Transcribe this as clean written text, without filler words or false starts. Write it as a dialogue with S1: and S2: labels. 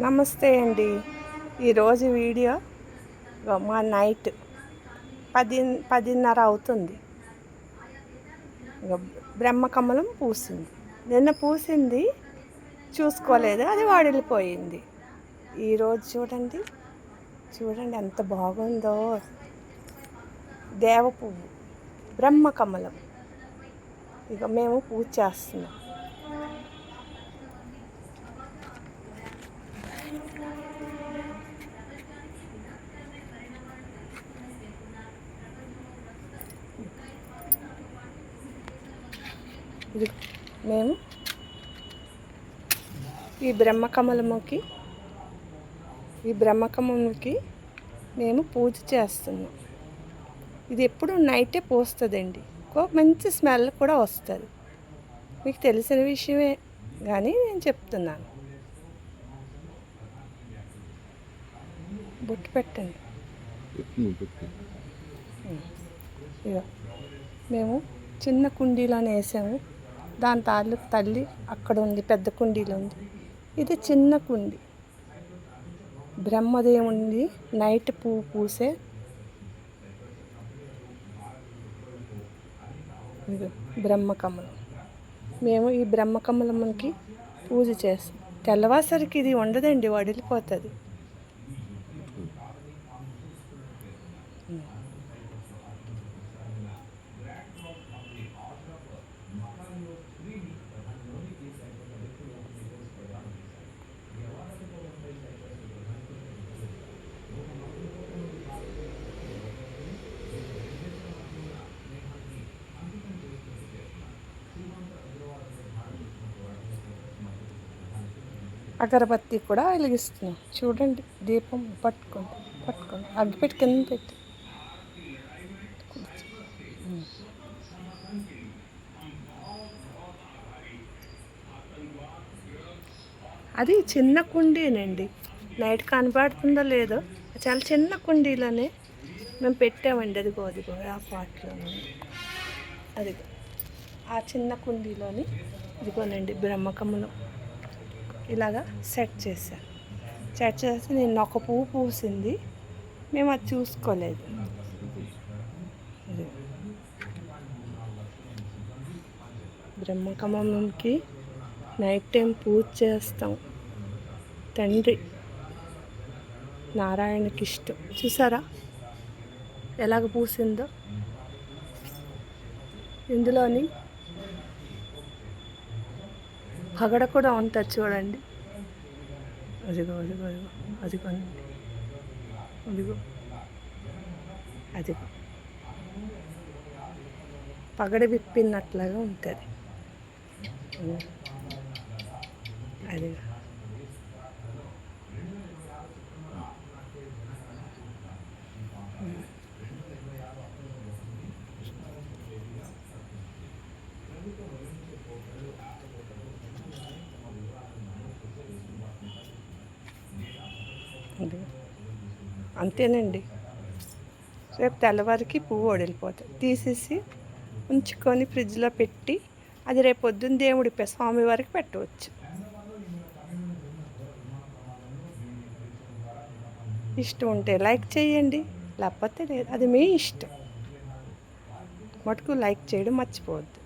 S1: నమస్తే అండి. ఈరోజు వీడియో మా నైట్ 10:30 అవుతుంది. బ్రహ్మకమలం పూసింది. నిన్న పూసింది, చూసుకోలేదు, అది వాడిల్లిపోయింది. ఈరోజు చూడండి ఎంత బాగుందో. దేవ పువ్వు, బ్రహ్మకమలం. మేము పూజ చేస్తున్నాం. ఇది మేము ఈ బ్రహ్మకమలంకి మేము పూజ చేస్తున్నాం. ఇది ఎప్పుడు నైటే పోస్తుందండి. మంచి స్మెల్ కూడా వస్తుంది. మీకు తెలిసిన విషయమే కానీ నేను చెప్తున్నాను. బొట్టు పెట్టండి. ఇక మేము చిన్న కుండీలోనే వేసాము. దాని తాలూకు తల్లి అక్కడ ఉంది, పెద్ద కుండీలో ఉంది. ఇది చిన్న కుండీ. బ్రహ్మదేవుని నైట్ పువ్వు పూసే ఇది బ్రహ్మకమలం. మేము ఈ బ్రహ్మకమలంకి పూజ చేస్తాం. తెల్లవాసరికి ఇది ఉండదండి, వడిలిపోతుంది. అగరబత్తి కూడా వెలిగిస్తున్నాం. చూడండి, దీపం పట్టుకోండి అగ్గిపెట్టి కింద పెట్టి. అది చిన్న కుండీనండి. నైట్ కనపడుతుందో లేదో, చాలా చిన్న కుండీలోనే మేము పెట్టామండి. అదిగో ఆ పాటలో అది ఆ చిన్న కుండీలోని ఇదిగోనండి బ్రహ్మకమలం ఇలాగా సెట్ చేసి నేను ఒక పువ్వు పూసింది, మేము అది చూసుకోలేదు. బ్రహ్మకమలంకి నైట్ టైం పూజ చేస్తాం. తండ్రి నారాయణకి ఇష్టం. చూసారా ఎలాగ పూసిందో. ఇందులోని పగడ కూడా ఉంటుంది చూడండి. అదిగో పగడ విప్పినట్లాగా ఉంటుంది. అది అంతేనండి. రేపు తెల్లవారికి పువ్వు వడిలిపోతుంది. తీసేసి ఉంచుకొని ఫ్రిడ్జ్లో పెట్టి అది రేపు పొద్దున్న దేవుడి స్వామి వారికి పెట్టవచ్చు. ఇష్టం ఉంటే లైక్ చేయండి, లేకపోతే లేదు, అది మీ ఇష్టం. మటుకు లైక్ చేయడం మర్చిపోవద్దు.